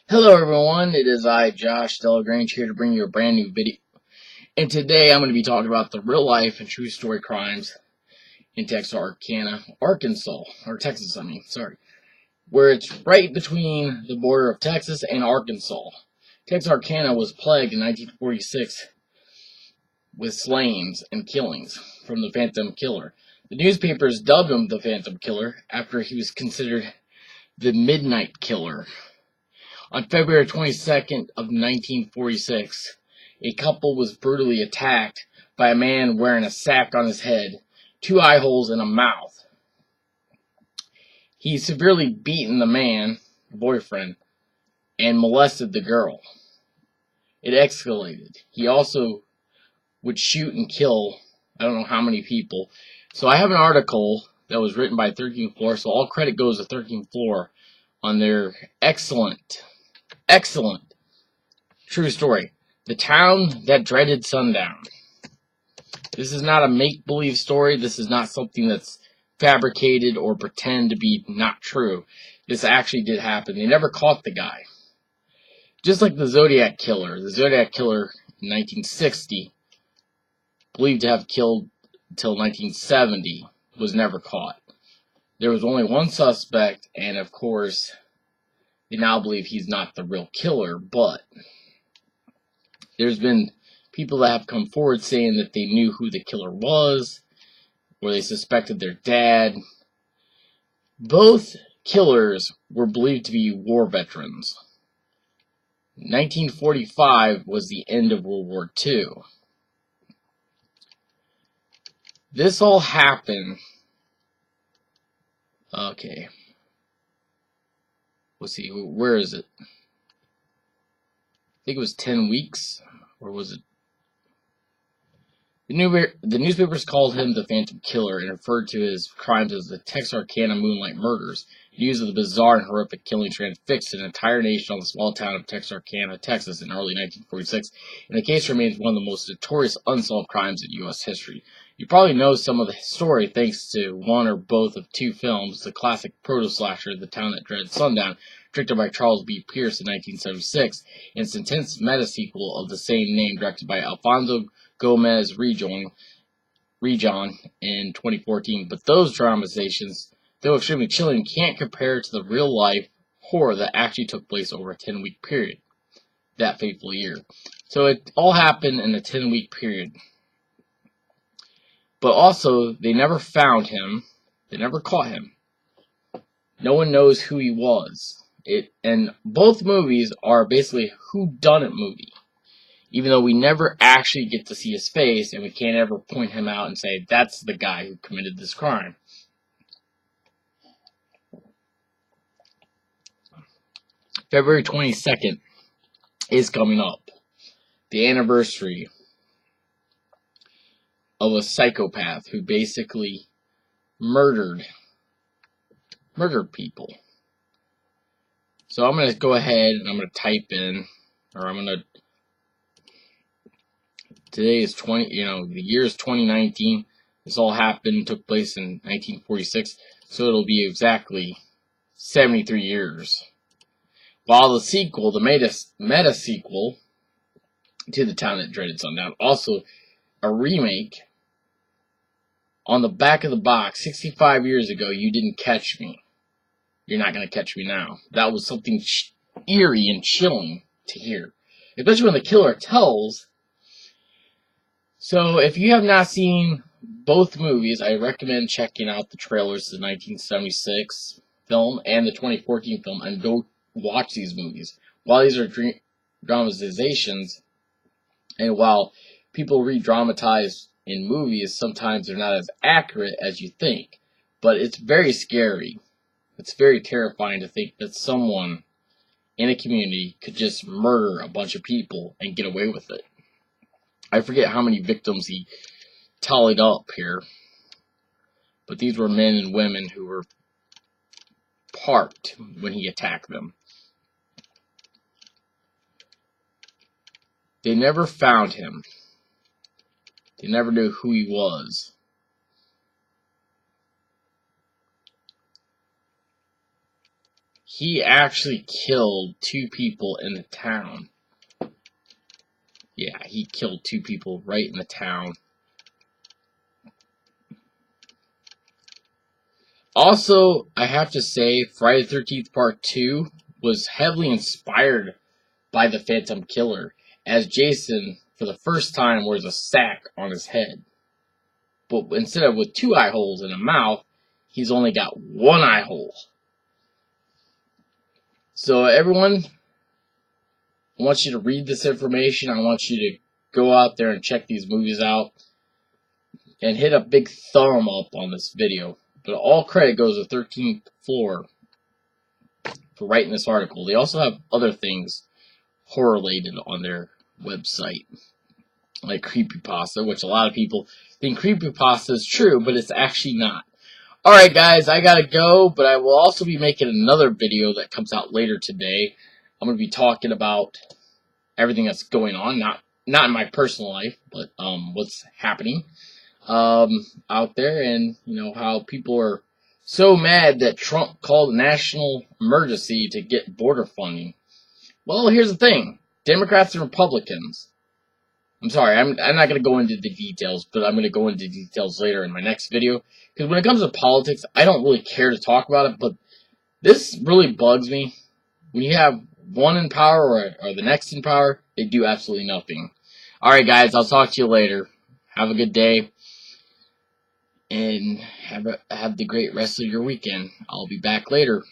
Hello everyone, it is I, Josh Delagrange, here to bring you a brand new video. And today I'm going to be talking about the real life and true story crimes in Texarkana, Arkansas, or Texas, where it's right between the border of Texas and Arkansas. Texarkana was plagued in 1946 with slayings and killings from the Phantom Killer. The newspapers dubbed him the Phantom Killer after he was considered the Midnight Killer. On February 22nd of 1946, a couple was brutally attacked by a man wearing a sack on his head, 2 eye holes, and a mouth. He severely beaten the man, the boyfriend, and molested the girl. It escalated. He also would shoot and kill I don't know how many people. So I have an article that was written by 13th Floor, so all credit goes to 13th Floor on their excellent true story. The town that dreaded sundown. This is not a make-believe story. This is not something that's fabricated or pretend to be not true. This actually did happen. They never caught the guy. Just like the Zodiac Killer. The Zodiac Killer in 1960, believed to have killed until 1970, was never caught. There was only one suspect, and of course, they now believe he's not the real killer, but there's been people that have come forward saying that they knew who the killer was, or they suspected their dad. Both killers were believed to be war veterans. 1945 was the end of World War II. This all happened. Okay. Let's see, where is it? I think it was 10 weeks, or was it? The newspapers called him the Phantom Killer and referred to his crimes as the Texarkana Moonlight Murders. News of the bizarre and horrific killing transfixed an entire nation on the small town of Texarkana, Texas in early 1946, and the case remains one of the most notorious unsolved crimes in U.S. history. You probably know some of the story thanks to one or both of 2 films, the classic proto-slasher, The Town That Dreaded Sundown, directed by Charles B. Pierce in 1976, and its intense meta-sequel of the same name, directed by Alfonso Gomez Rejon in 2014, but those dramatizations, though extremely chilling, can't compare to the real-life horror that actually took place over a 10-week period that fateful year. So it all happened in a 10-week period. But also, they never found him. They never caught him. No one knows who he was. And both movies are basically whodunit movie. Even though we never actually get to see his face, and we can't ever point him out and say, that's the guy who committed this crime. February 22nd is coming up. The anniversary of a psychopath who basically murdered people. So I'm going to go ahead and I'm going to type in, today is the year is 2019. This all took place in 1946. So it'll be exactly 73 years. While the sequel, the meta sequel to The Town That Dreaded Sundown, also a remake, on the back of the box, 65 years ago, you didn't catch me. You're not going to catch me now. That was something eerie and chilling to hear. Especially when the killer tells. So if you have not seen both movies, I recommend checking out the trailers to the 1976 film and the 2014 film and go watch these movies. While these are dramatizations, and while people re-dramatize in movies, sometimes they're not as accurate as you think. But it's very scary. It's very terrifying to think that someone in a community could just murder a bunch of people and get away with it. I forget how many victims he tallied up here, but these were men and women who were parked when he attacked them. They never found him. They never knew who he was. he actually killed 2 people in the town. Yeah, he killed 2 people right in the town. Also, I have to say, Friday the 13th Part 2 was heavily inspired by the Phantom Killer, as Jason, for the first time, wears a sack on his head. But instead of with 2 eye holes and a mouth, he's only got 1 eye hole. So everyone, I want you to read this information. I want you to go out there and check these movies out. And hit a big thumb up on this video. But all credit goes to 13th Floor for writing this article. They also have other things correlated on their website, like creepypasta, which a lot of people think creepypasta is true, but it's actually not. Alright guys, I gotta go, but I will also be making another video that comes out later today. I'm going to be talking about everything that's going on, not in my personal life, but what's happening out there, and how people are so mad that Trump called a national emergency to get border funding. Well, here's the thing. Democrats and Republicans. I'm sorry, I'm not going to go into the details, but I'm going to go into details later in my next video. Because when it comes to politics, I don't really care to talk about it, but this really bugs me. When you have one in power or the next in power, they do absolutely nothing. Alright guys, I'll talk to you later. Have a good day. And have the great rest of your weekend. I'll be back later.